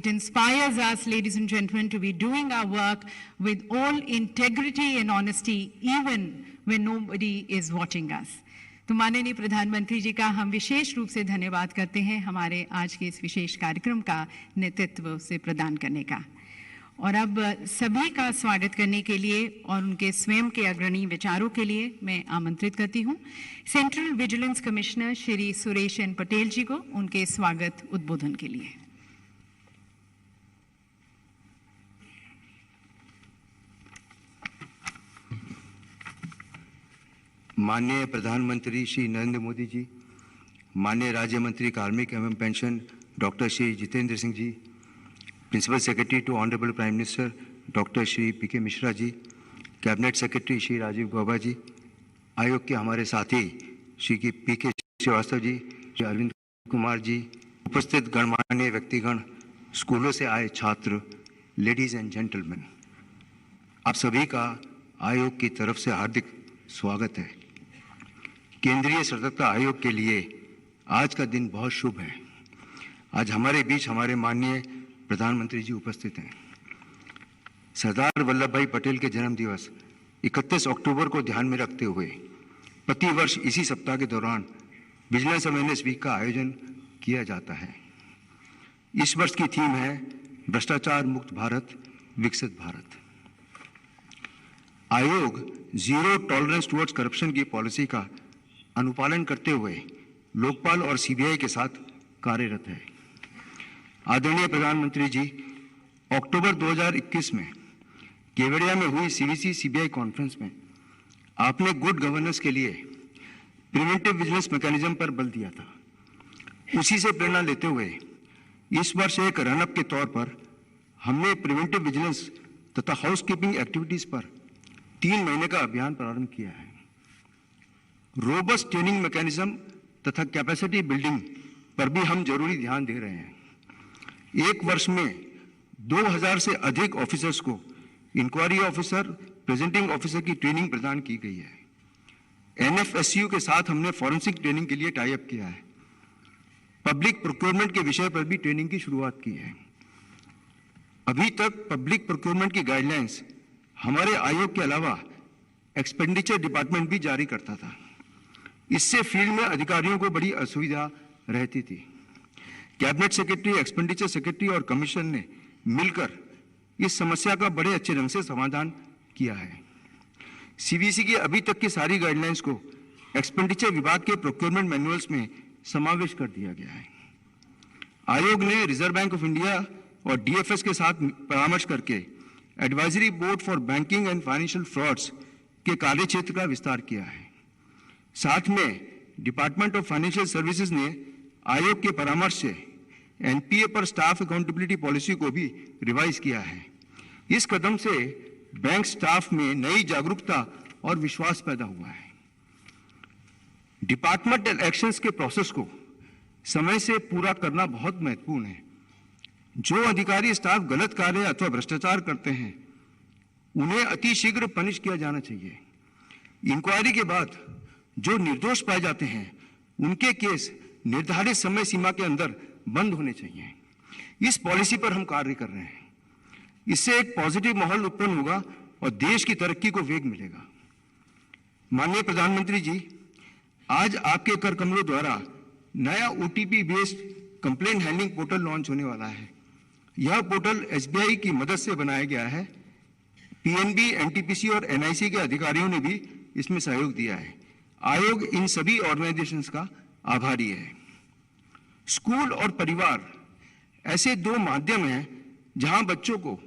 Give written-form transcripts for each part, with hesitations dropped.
It inspires us, ladies and gentlemen, to be doing our work with all integrity and honesty, even when nobody is watching us. तो माननीय प्रधानमंत्री जी का हम विशेष रूप से धन्यवाद करते हैं हमारे आज के इस विशेष कार्यक्रम का नेतृत्व से प्रदान करने का। और अब सभी का स्वागत करने के लिए और उनके स्वयं के अग्रणी विचारों के लिए मैं आमंत्रित करती हूं central vigilance commissioner Shri Suresh N Patel ji को उनके स्वागत उद्बोधन के लिए। माननीय प्रधानमंत्री श्री नरेंद्र मोदी जी, माननीय राज्य मंत्री कार्मिक एवं pension doctor Shri Jitendra Singh ji, principal secretary to honourable prime minister doctor Shri PK Mishra ji, cabinet secretary Shri Rajiv Gauba ji, आयोग के हमारे साथी श्री पीके श्रीवास्तव जी, श्री अरविंद कुमार जी, उपस्थित गणमान्य व्यक्तिगण, स्कूलों से आए छात्र, लेडीज एंड जेंटलमैन, आप सभी का आयोग की तरफ से हार्दिक स्वागत है। केंद्रीय सतर्कता आयोग के लिए आज का दिन बहुत शुभ है। आज हमारे बीच हमारे माननीय प्रधानमंत्री जी उपस्थित हैं। सरदार वल्लभ भाई पटेल के जन्म दिवस 31 अक्टूबर को ध्यान में रखते हुए प्रति वर्ष इसी सप्ताह के दौरान विजिलेंस अवेयरनेस वीक का आयोजन किया जाता है। इस वर्ष की थीम है भ्रष्टाचार मुक्त भारत, विकसित भारत। आयोग जीरो टॉलरेंस टुवर्ड्स करप्शन की पॉलिसी का अनुपालन करते हुए लोकपाल और सीबीआई के साथ कार्यरत है। आदरणीय प्रधानमंत्री जी, अक्टूबर 2021 में केवड़िया में हुई सीवीसी सीबीआई कॉन्फ्रेंस में आपने गुड गवर्नेंस के लिए प्रिवेंटिव विजिलेंस मैकेनिज्म पर बल दिया था। उसी से प्रेरणा लेते हुए इस वर्ष एक रनअप के तौर पर हमने प्रिवेंटिव विजिलेंस तथा हाउसकीपिंग एक्टिविटीज पर 3 महीने का अभियान प्रारंभ किया है। रोबस्ट ट्रेनिंग मैकेनिज्म तथा कैपेसिटी बिल्डिंग पर भी हम जरूरी ध्यान दे रहे हैं। एक वर्ष में 2000 से अधिक ऑफिसर्स को इंक्वायरी ऑफिसर, प्रेजेंटिंग ऑफिसर की ट्रेनिंग प्रदान की गई है। एनएफएसयू के साथ हमने फॉरेंसिक ट्रेनिंग के लिए टाई अप किया है। पब्लिक प्रोक्योरमेंट के विषय पर भी ट्रेनिंग की शुरुआत की है। अभी तक पब्लिक प्रोक्योरमेंट की गाइडलाइंस हमारे आयोग के अलावा एक्सपेंडिचर डिपार्टमेंट भी जारी करता था। इससे फील्ड में अधिकारियों को बड़ी असुविधा रहती थी। कैबिनेट सेक्रेटरी, एक्सपेंडिचर सेक्रेटरी और कमीशन ने मिलकर इस समस्या का बड़े अच्छे ढंग से समाधान किया है। सीवीसी की अभी तक की सारी गाइडलाइंस को एक्सपेंडिचर विभाग के प्रोक्योरमेंट मैनुअल्स में समावेश कर दिया गया है। आयोग ने रिजर्व बैंक ऑफ इंडिया और डीएफएस के साथ परामर्श करके advisory board for banking and financial frauds के कार्यक्षेत्र का विस्तार किया है। साथ में डिपार्टमेंट ऑफ फाइनेंशियल सर्विसेज ने आयोग के परामर्श से एनपीए पर स्टाफ अकाउंटेबिलिटी पॉलिसी को भी रिवाइज किया है। इस कदम से बैंक स्टाफ में नई जागरूकता और विश्वास पैदा हुआ है। डिपार्टमेंटल एक्शंस के प्रोसेस को समय से पूरा करना बहुत महत्वपूर्ण है। जो अधिकारी स्टाफ गलत कार्य अथवा भ्रष्टाचार करते हैं उन्हें अतिशीघ्र पनिश किया जाना चाहिए। इंक्वायरी के बाद जो निर्दोष पाए जाते हैं उनके केस निर्धारित समय सीमा के अंदर बंद होने चाहिए। इस पॉलिसी पर हम कार्य कर रहे हैं। इससे एक पॉजिटिव माहौल उत्पन्न होगा और देश की तरक्की को वेग मिलेगा। माननीय प्रधानमंत्री जी, आज आपके कर कमलों द्वारा नया OTP based complaint handling portal launch होने वाला है। यह पोर्टल एसबीआई की मदद से बनाया गया है। पीएनबी, एनटीपीसी और एनआईसी के अधिकारियों ने भी इसमें सहयोग दिया है। आयोग इन सभी ऑर्गेनाइजेशंस का आभारी है। स्कूल और परिवार ऐसे 2 माध्यम हैं जहां बच्चों को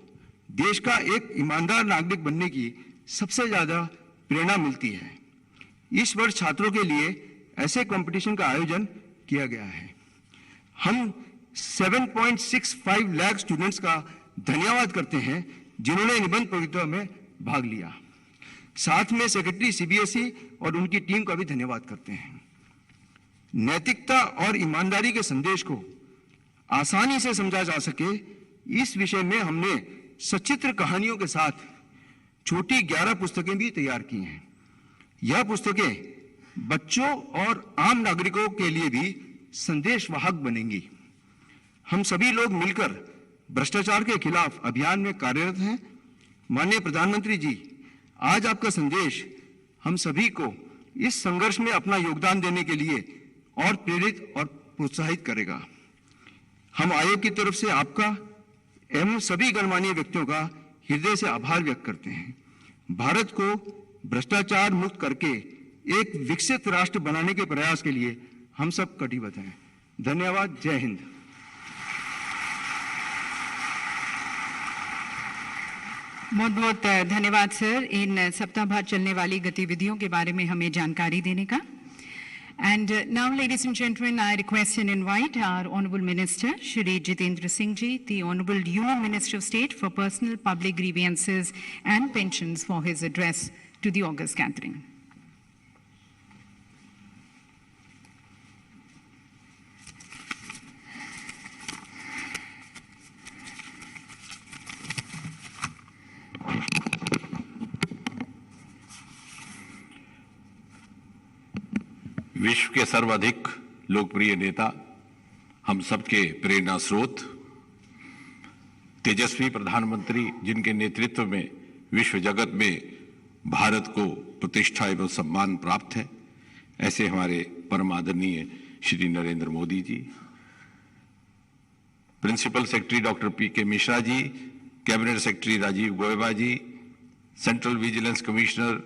देश का एक ईमानदार नागरिक बनने की सबसे ज्यादा प्रेरणा मिलती है। इस वर्ष छात्रों के लिए ऐसे कंपटीशन का आयोजन किया गया है। हम 7.65 लाख स्टूडेंट्स का धन्यवाद करते हैं जिन्होंने निबंध प्रतियोगिता में भाग लिया। साथ में सेक्रेटरी सीबीएसई और उनकी टीम का भी धन्यवाद करते हैं। नैतिकता और ईमानदारी के संदेश को आसानी से समझा जा सके, इस विषय में हमने सचित्र कहानियों के साथ छोटी 11 पुस्तकें भी तैयार की हैं। यह पुस्तकें बच्चों और आम नागरिकों के लिए भी संदेशवाहक बनेंगी। हम सभी लोग मिलकर भ्रष्टाचार के खिलाफ अभियान में कार्यरत हैं। माननीय प्रधानमंत्री जी, आज आपका संदेश हम सभी को इस संघर्ष में अपना योगदान देने के लिए और प्रेरित और प्रोत्साहित करेगा। हम आयोग की तरफ से आपका एवं सभी गणमान्य व्यक्तियों का हृदय से आभार व्यक्त करते हैं। भारत को भ्रष्टाचार मुक्त करके एक विकसित राष्ट्र बनाने के प्रयास के लिए हम सब कटिबद्ध हैं। धन्यवाद। जय हिंद। बहुत बहुत धन्यवाद सर, इन सप्ताह भर चलने वाली गतिविधियों के बारे में हमें जानकारी देने का। And now, ladies and gentlemen, I request and invite our Honorable Minister, Shri Jitendra Singh Ji, the Honorable Union Minister of State for Personal Public Grievances and Pensions, for his address to the August gathering. विश्व के सर्वाधिक लोकप्रिय नेता, हम सबके प्रेरणा स्रोत, तेजस्वी प्रधानमंत्री जिनके नेतृत्व में विश्व जगत में भारत को प्रतिष्ठा एवं सम्मान प्राप्त है, ऐसे हमारे परम आदरणीय Shri Narendra Modi ji, principal secretary doctor PK. Mishra ji, cabinet secretary Rajiv Gauba ji, central vigilance commissioner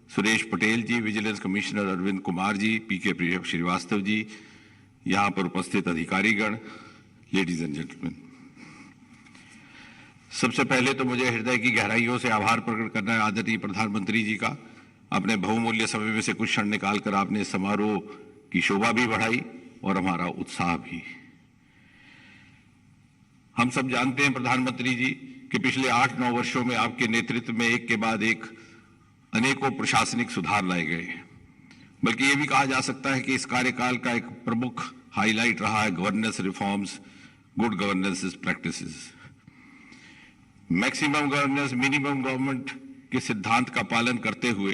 Suresh Patel ji, vigilance commissioner Arvind Kumar ji, PK. Srivastava ji, यहां पर उपस्थित अधिकारीगण, लेडीज एंड जेंटलमैन, सबसे पहले तो मुझे हृदय की गहराइयों से आभार प्रकट करना है आदरणीय प्रधानमंत्री जी का। अपने बहुमूल्य समय में से कुछ क्षण निकालकर आपने इस समारोह की शोभा भी बढ़ाई और हमारा उत्साह भी। हम सब जानते हैं प्रधानमंत्री जी कि पिछले 8-9 वर्षों में आपके नेतृत्व में एक के बाद एक अनेकों प्रशासनिक सुधार लाए गए हैं। बल्कि ये भी कहा जा सकता है कि इस कार्यकाल का एक प्रमुख हाईलाइट रहा है governance reforms, good governance practices. Maximum governance, minimum government के सिद्धांत का पालन करते हुए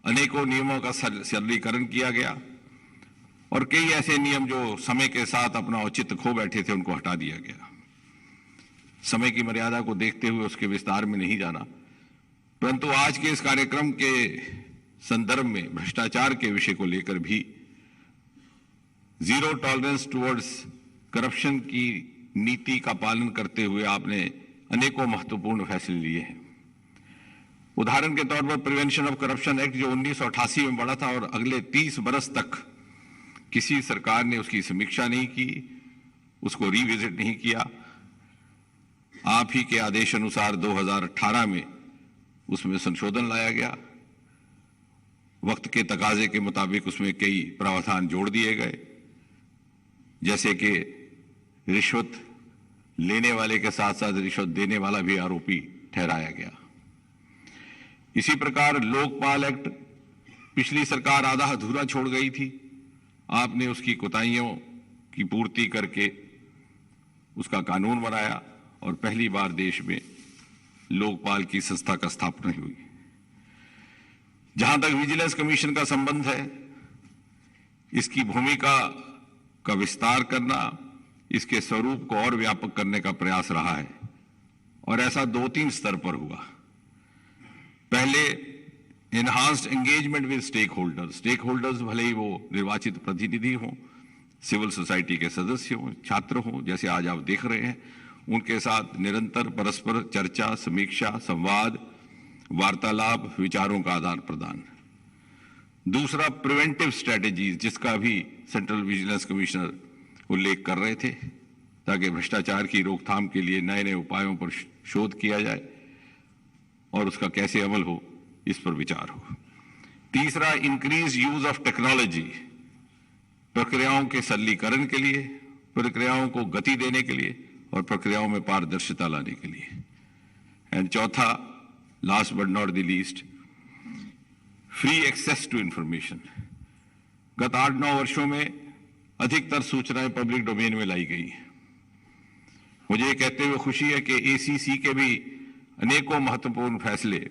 अनेकों नियमों का सरलीकरण किया गया और कई ऐसे नियम जो समय के साथ अपना औचित्य खो बैठे थे, उनको हटा दिया गया। समय की मर्यादा को देखते हुए उसके विस्तार में नहीं जाना, परंतु आज के इस कार्यक्रम के संदर्भ में भ्रष्टाचार के विषय को लेकर भी जीरो टॉलरेंस टुवर्ड्स करप्शन की नीति का पालन करते हुए आपने अनेकों महत्वपूर्ण फैसले लिए हैं। उदाहरण के तौर पर प्रिवेंशन ऑफ करप्शन एक्ट जो 1988 में बना था और अगले 30 बरस तक किसी सरकार ने उसकी समीक्षा नहीं की, उसको रिविजिट नहीं किया। आप ही के आदेश अनुसार 2018 में उसमें संशोधन लाया गया। वक्त के तकाजे के मुताबिक उसमें कई प्रावधान जोड़ दिए गए, जैसे कि रिश्वत लेने वाले के साथ साथ रिश्वत देने वाला भी आरोपी ठहराया गया। इसी प्रकार लोकपाल एक्ट पिछली सरकार आधा अधूरा छोड़ गई थी, आपने उसकी कोताहियों की पूर्ति करके उसका कानून बनाया और पहली बार देश में लोकपाल की संस्था का स्थापना हुई। जहां तक विजिलेंस कमीशन का संबंध है, इसकी भूमिका का विस्तार करना, इसके स्वरूप को और व्यापक करने का प्रयास रहा है और ऐसा 2-3 स्तर पर हुआ। पहले enhanced engagement with stakeholders भले ही वो निर्वाचित प्रतिनिधि हों, सिविल सोसाइटी के सदस्य हों, छात्र हों, जैसे आज आप देख रहे हैं, उनके साथ निरंतर परस्पर चर्चा, समीक्षा, संवाद, वार्तालाप, विचारों का आदान प्रदान। दूसरा प्रिवेंटिव स्ट्रेटेजीज, जिसका भी सेंट्रल विजिलेंस कमिश्नर उल्लेख कर रहे थे, ताकि भ्रष्टाचार की रोकथाम के लिए नए नए उपायों पर शोध किया जाए और उसका कैसे अमल हो, इस पर विचार हो। तीसरा इंक्रीज यूज ऑफ टेक्नोलॉजी, प्रक्रियाओं के सरलीकरण के लिए, प्रक्रियाओं को गति देने के लिए और प्रक्रियाओं में पारदर्शिता लाने के लिए। एंड चौथा, last but not the least, free access to information. गत 8-9 वर्षों में अधिकतर सूचनाएं पब्लिक डोमेन में लाई गई। मुझे ये कहते हुए खुशी है कि एसीसी के भी अनेकों महत्वपूर्ण फैसले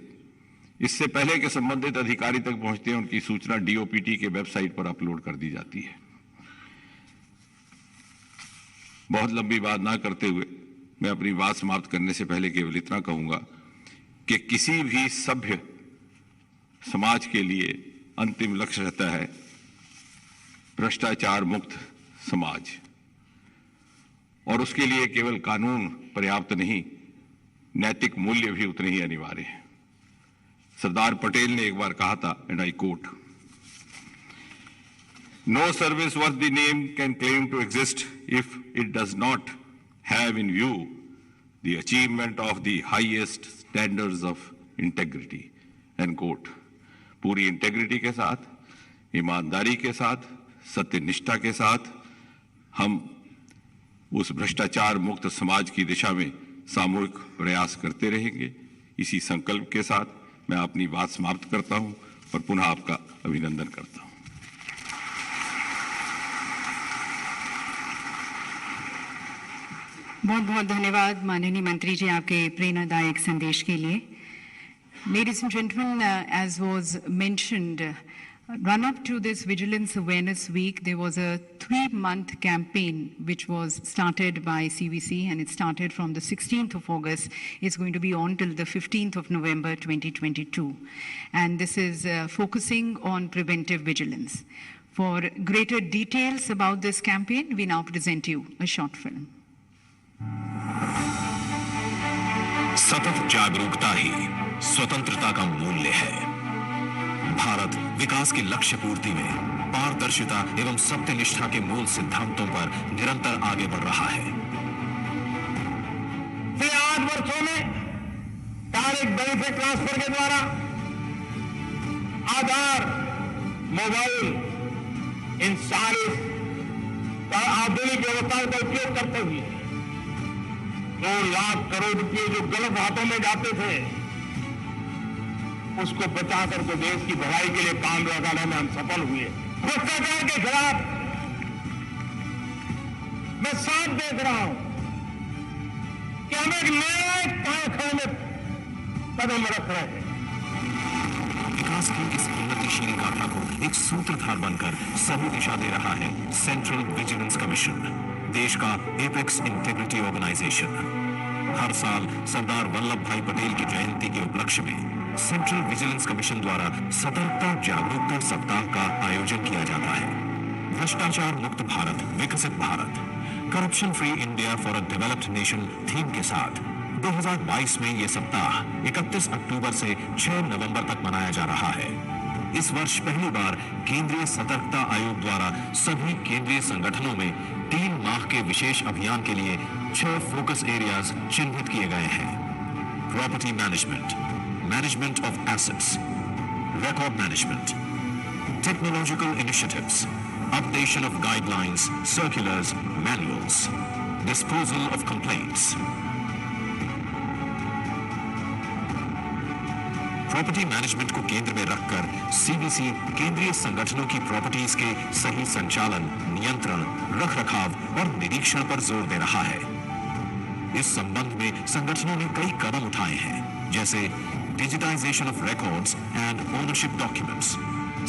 इससे पहले के संबंधित अधिकारी तक पहुंचते हैं, उनकी सूचना डीओपीटी के वेबसाइट पर अपलोड कर दी जाती है। बहुत लंबी बात ना करते हुए मैं अपनी बात समाप्त करने से पहले केवल इतना कहूंगा कि किसी भी सभ्य समाज के लिए अंतिम लक्ष्य रहता है भ्रष्टाचार मुक्त समाज, और उसके लिए केवल कानून पर्याप्त नहीं, नैतिक मूल्य भी उतने ही अनिवार्य हैं। सरदार पटेल ने एक बार कहा था, and I quote, no service worth the name can claim to exist if it does not have in view the achievement of the highest standards of integrity, end quote। पूरी इंटेग्रिटी के साथ, ईमानदारी के साथ, सत्यनिष्ठा के साथ हम उस भ्रष्टाचार मुक्त समाज की दिशा में सामूहिक प्रयास करते रहेंगे। इसी संकल्प के साथ मैं अपनी बात समाप्त करता हूं और पुनः आपका अभिनंदन करता हूं। बहुत बहुत धन्यवाद माननीय मंत्री जी आपके प्रेरणादायक संदेश के लिए। Ladies and gentlemen, as was mentioned, run up to this Vigilance Awareness Week, there was a 3-month campaign which was started by CVC, and it started from the 16th of August. It's going to be on till the 15th of November 2022. And this is focusing on preventive vigilance. For greater details about this campaign, we now present you a short film. सतत जागरूकता ही स्वतंत्रता का मूल्य है। भारत विकास की लक्ष्य पूर्ति में पारदर्शिता एवं सत्यनिष्ठा के मूल सिद्धांतों पर निरंतर आगे बढ़ रहा है। पिछले 8 वर्षों में डायरेक्ट बेनिफिट ट्रांसफर के द्वारा आधार, मोबाइल, इन सारी आधुनिक व्यवस्थाओं का उपयोग करते हुए 2 लाख करोड़ रुपए जो गलत हाथों में जाते थे उसको बचा करके देश की भलाई के लिए काम लगाने में हम सफल हुए। भ्रष्टाचार के खिलाफ मैं साफ देख रहा हूं कि हम एक नए कालखंड में कदम रख रहे हैं। विकास की इस उन्नतिशील गाथा को एक सूत्रधार बनकर सही दिशा दे रहा है सेंट्रल विजिलेंस कमीशन, देश का एपेक्स इंटेग्रिटी ऑर्गेनाइजेशन। हर साल सरदार वल्लभ भाई पटेल की जयंती के उपलक्ष्य में सेंट्रल विजिलेंस कमीशन द्वारा सतर्कता जागरूकता सप्ताह का आयोजन किया जाता है। भ्रष्टाचार मुक्त भारत, विकसित Bharat, corruption free India for a developed nation theme के साथ 2022 में यह सप्ताह 31 अक्टूबर से 6 नवंबर तक मनाया जा रहा है। इस वर्ष पहली बार केंद्रीय सतर्कता आयोग द्वारा सभी केंद्रीय संगठनों में 3 माह के विशेष अभियान के लिए 6 फोकस एरियाज चिन्हित किए गए हैं। Property management, management of assets, record management, technological initiatives, updation of guidelines, circulars, manuals, disposal of complaints. Property management को केंद्र में रखकर सीबीसी केंद्रीय संगठनों की प्रॉपर्टीज के सही संचालन, नियंत्रण, रखरखाव और निरीक्षण पर जोर दे रहा है। इस संबंध में संगठनों ने कई कदम उठाए हैं, जैसे digitisation of records and ownership documents,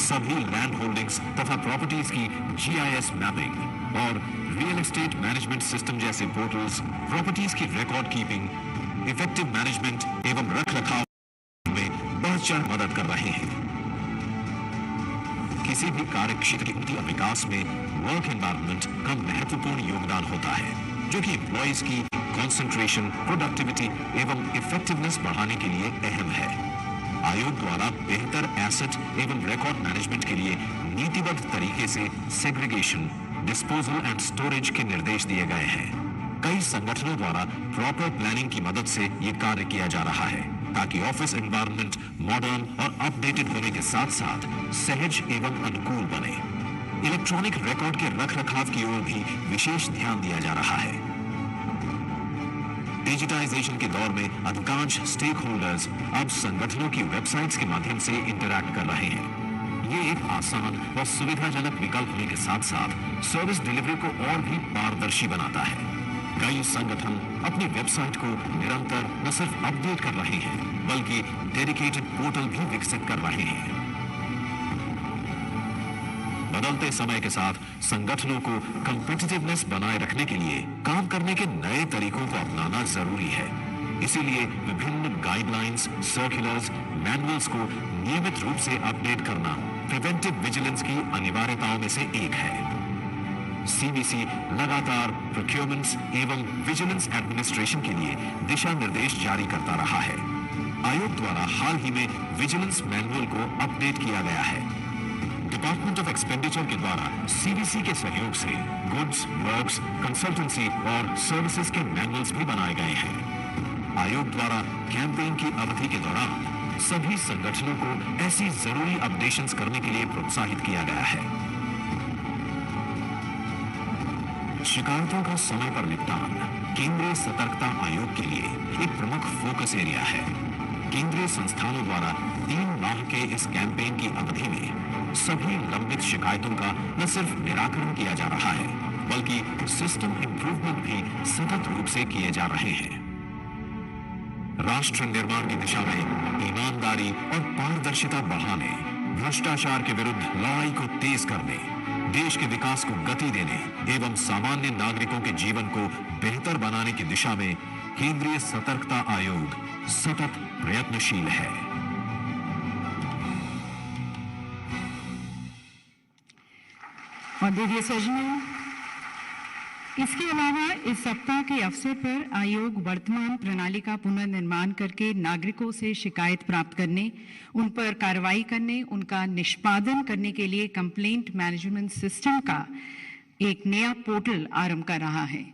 सभी लैंड होल्डिंग्स तथा प्रॉपर्टीज की जीआईएस मैपिंग और रियल एस्टेट मैनेजमेंट सिस्टम जैसे पोर्टल्स प्रॉपर्टीज की रिकॉर्ड कीपिंग, इफेक्टिव मैनेजमेंट एवं रखरखाव बढ़चढ़ मदद कर रहे हैं। किसी भी कार्य क्षेत्र की उन्नति और विकास में वर्क एनवायरनमेंट का महत्वपूर्ण योगदान होता है, जो कि एम्प्लॉइज की कंसंट्रेशन, प्रोडक्टिविटी एवं इफेक्टिवनेस बढ़ाने के लिए अहम है। आयोग द्वारा बेहतर एसेट एवं रिकॉर्ड मैनेजमेंट के लिए नीतिबद्ध तरीके से सेग्रीगेशन, डिस्पोजल एंड स्टोरेज के निर्देश दिए गए हैं। कई संगठनों द्वारा प्रॉपर प्लानिंग की मदद से ये कार्य किया जा रहा है, ताकि ऑफिस एनवायरनमेंट मॉडर्न और अपडेटेड होने के साथ साथ सहज एवं अनुकूल बने। इलेक्ट्रॉनिक रिकॉर्ड के रखरखाव की ओर भी विशेष ध्यान दिया जा रहा है। डिजिटाइजेशन के दौर में अधिकांश स्टेक होल्डर्स अब संगठनों की वेबसाइट्स के माध्यम से इंटरैक्ट कर रहे हैं। ये एक आसान और सुविधाजनक विकल्प होने के साथ साथ सर्विस डिलीवरी को और भी पारदर्शी बनाता है। कई संगठन अपनी वेबसाइट को निरंतर न सिर्फ अपडेट कर रहे हैं, बल्कि डेडिकेटेड पोर्टल भी विकसित कर रहे हैं। बदलते समय के साथ संगठनों को कॉम्पिटिटिवनेस बनाए रखने के लिए काम करने के नए तरीकों को अपनाना जरूरी है। इसीलिए विभिन्न गाइडलाइंस, सर्कुलर्स, मैनुअल्स को नियमित रूप से अपडेट करना प्रिवेंटिव विजिलेंस की अनिवार्यताओं में से एक है। सीवीसी लगातार प्रोक्योरमेंट्स एवं विजिलेंस एडमिनिस्ट्रेशन के लिए दिशा निर्देश जारी करता रहा है। आयोग द्वारा हाल ही में विजिलेंस मैनुअल को अपडेट किया गया है। डिपार्टमेंट ऑफ एक्सपेंडिचर के द्वारा सीवीसी के सहयोग से गुड्स, वर्क्स, कंसल्टेंसी और सर्विसेज के मैनुअल्स भी बनाए गए हैं। आयोग द्वारा कैंपेन की अवधि के दौरान सभी संगठनों को ऐसी जरूरी अपडेशंस करने के लिए प्रोत्साहित किया गया है। शिकायतों का समय पर निपटान केंद्रीय सतर्कता आयोग के लिए एक प्रमुख फोकस एरिया है। केंद्रीय संस्थानों द्वारा 3 माह के इस कैंपेन की अवधि में सभी लंबित शिकायतों का न सिर्फ निराकरण किया जा रहा है, बल्कि सिस्टम इंप्रूवमेंट भी सतत रूप से किए जा रहे हैं। राष्ट्र निर्माण की दिशा में ईमानदारी और पारदर्शिता बढ़ाने, भ्रष्टाचार के विरुद्ध लड़ाई को तेज करने, देश के विकास को गति देने एवं सामान्य नागरिकों के जीवन को बेहतर बनाने की दिशा में केंद्रीय सतर्कता आयोग सतत प्रयत्नशील है। और देवीय सज्जनों, इसके अलावा इस सप्ताह के अवसर पर आयोग वर्तमान प्रणाली का पुनर्निर्माण करके नागरिकों से शिकायत प्राप्त करने, उन पर कार्रवाई करने, उनका निष्पादन करने के लिए कंप्लेंट मैनेजमेंट सिस्टम का एक नया पोर्टल आरंभ कर रहा है।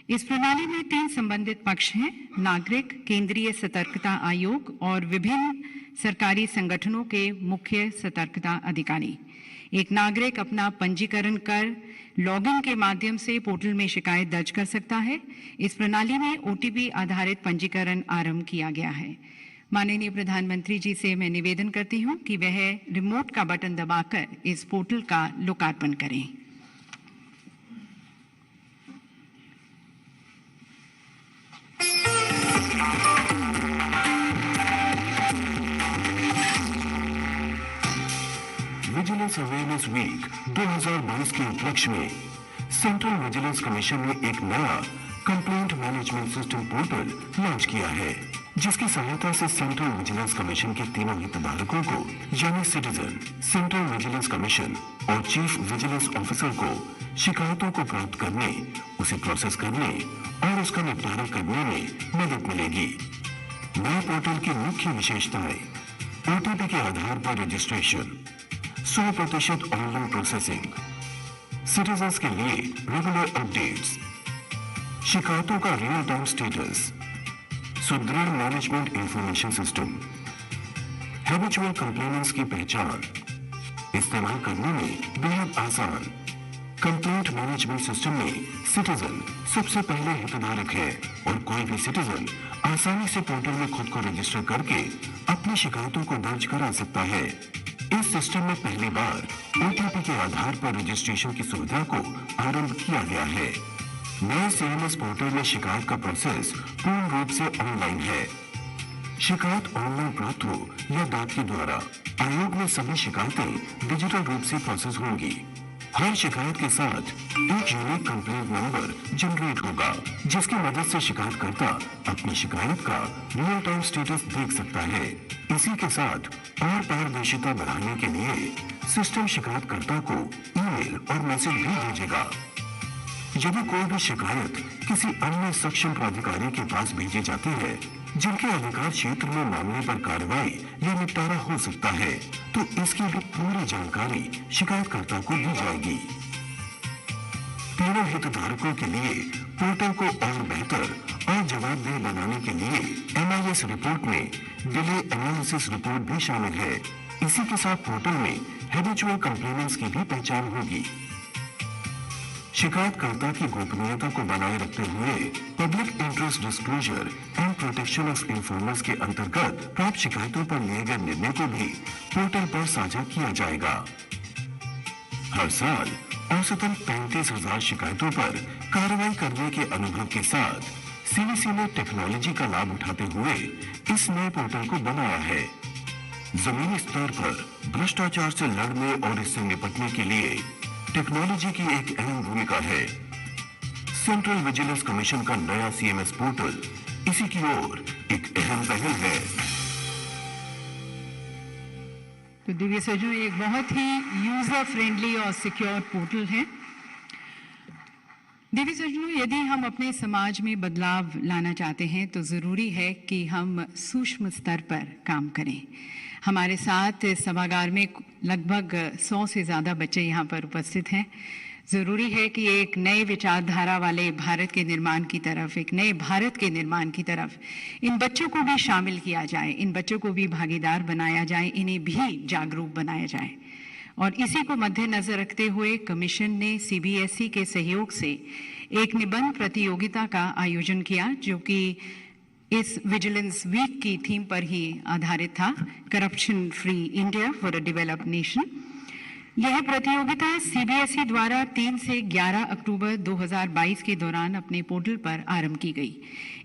इस प्रणाली में 3 संबंधित पक्ष हैं: नागरिक, केंद्रीय सतर्कता आयोग और विभिन्न सरकारी संगठनों के मुख्य सतर्कता अधिकारी। एक नागरिक अपना पंजीकरण कर लॉगिन के माध्यम से पोर्टल में शिकायत दर्ज कर सकता है। इस प्रणाली में ओटीपी आधारित पंजीकरण आरंभ किया गया है। माननीय प्रधानमंत्री जी से मैं निवेदन करती हूं कि वह रिमोट का बटन दबाकर इस पोर्टल का लोकार्पण करें। विजिलेंस अवेयरनेस वीक 2022 के उपलक्ष्य में सेंट्रल विजिलेंस कमीशन ने एक नया complaint management system portal launch किया है, जिसकी सहायता से सेंट्रल विजिलेंस कमीशन के तीनों हितधारकों को यानी सिटीजन, सेंट्रल विजिलेंस कमीशन और चीफ विजिलेंस ऑफिसर को शिकायतों को प्राप्त करने, उसे प्रोसेस करने और उसका निपटारा करने में मदद मिलेगी। नए पोर्टल की मुख्य विशेषताएं: ओटीपी के आधार पर रजिस्ट्रेशन, 100% ऑनलाइन प्रोसेसिंग, सिटीजन्स के लिए रेगुलर अपडेट्स, शिकायतों का रियल टाइम स्टेटस, सुदृढ़ management information system, habitual complainants की पहचान, इस्तेमाल करने में बेहद आसान। कंप्लेंट मैनेजमेंट सिस्टम में सिटीजन सबसे पहले हितधारक है और कोई भी सिटीजन आसानी से पोर्टल में खुद को रजिस्टर करके अपनी शिकायतों को दर्ज करा सकता है। इस सिस्टम में पहली बार ओटीपी के आधार पर रजिस्ट्रेशन की सुविधा को आरंभ किया गया है। नए सीएमएस पोर्टल में शिकायत का प्रोसेस पूर्ण रूप से ऑनलाइन है। शिकायत ऑनलाइन प्राप्त हो या डाक के द्वारा, आयोग में सभी शिकायतें डिजिटल रूप से प्रोसेस होंगी। हर शिकायत के साथ एक यूनिक कंप्लेंट नंबर जनरेट होगा, जिसकी मदद से शिकायतकर्ता अपनी शिकायत का रियल टाइम स्टेटस देख सकता है। इसी के साथ और पारदर्शिता बढ़ाने के लिए सिस्टम शिकायतकर्ता को ईमेल और मैसेज भी भेजेगा। यदि कोई भी शिकायत किसी अन्य सक्षम प्राधिकारी के पास भेजी जाती है, जिनके अधिकार क्षेत्र में मामले पर कार्रवाई या निपटारा हो सकता है, तो इसकी भी पूरी जानकारी शिकायतकर्ता को दी जाएगी। तीनों हितधारकों के लिए पोर्टल को और बेहतर और जवाबदेह बनाने के लिए MIS रिपोर्ट में डिले एनालिसिस रिपोर्ट भी शामिल है। इसी के साथ पोर्टल में हैबिचुअल कंप्लेनेंट्स की भी पहचान होगी। शिकायतकर्ता की गोपनीयता को बनाए रखते हुए public interest disclosure and protection of informers के अंतर्गत प्राप्त शिकायतों पर लिए गए निर्णय को भी पोर्टल पर साझा किया जाएगा। हर साल औसतन 35,000 शिकायतों पर कार्रवाई करने के अनुभव के साथ सीवीसी ने टेक्नोलॉजी का लाभ उठाते हुए इस नए पोर्टल को बनाया है। जमीनी स्तर पर भ्रष्टाचार से लड़ने और इससे निपटने के लिए टेक्नोलॉजी की एक अहम भूमिका है। सेंट्रल विजिलेंस कमीशन का नया सीएमएस पोर्टल इसी की ओर एक अहम पहल है। तो दिव्य सज्जनों, एक बहुत ही यूजर फ्रेंडली और सिक्योर पोर्टल है। दिव्य सज्जनों, यदि हम अपने समाज में बदलाव लाना चाहते हैं तो ज़रूरी है कि हम सूक्ष्म स्तर पर काम करें। हमारे साथ सभागार में लगभग 100 से ज़्यादा बच्चे यहाँ पर उपस्थित हैं। ज़रूरी है कि एक नए विचारधारा वाले भारत के निर्माण की तरफ, एक नए भारत के निर्माण की तरफ इन बच्चों को भी शामिल किया जाए, इन बच्चों को भी भागीदार बनाया जाए, इन्हें भी जागरूक बनाया जाए। और इसी को मद्देनजर रखते हुए कमीशन ने सीबीएसई के सहयोग से एक निबंध प्रतियोगिता का आयोजन किया, जो कि इस विजिलेंस वीक की थीम पर ही आधारित था, corruption free India for a developed nation. यह प्रतियोगिता सीबीएसई द्वारा 3 से 11 अक्टूबर 2022 के दौरान अपने पोर्टल पर आरंभ की गई।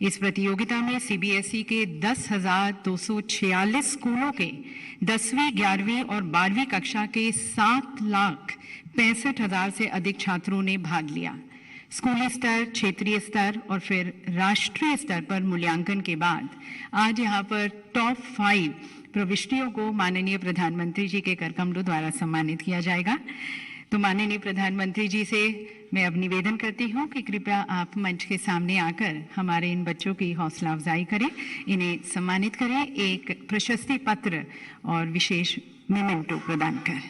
इस प्रतियोगिता में सीबीएसई के 10,246 स्कूलों के 10वीं, 11वीं और 12वीं कक्षा के 7,65,000 से अधिक छात्रों ने भाग लिया। स्कूली स्तर, क्षेत्रीय स्तर और फिर राष्ट्रीय स्तर पर मूल्यांकन के बाद आज यहाँ पर टॉप 5 प्रविष्टियों को माननीय प्रधानमंत्री जी के करकमलों द्वारा सम्मानित किया जाएगा। तो माननीय प्रधानमंत्री जी से मैं अब निवेदन करती हूँ कि कृपया आप मंच के सामने आकर हमारे इन बच्चों की हौसला अफजाई करें, इन्हें सम्मानित करें, एक प्रशस्ति पत्र और विशेष मेमेंटो प्रदान करें।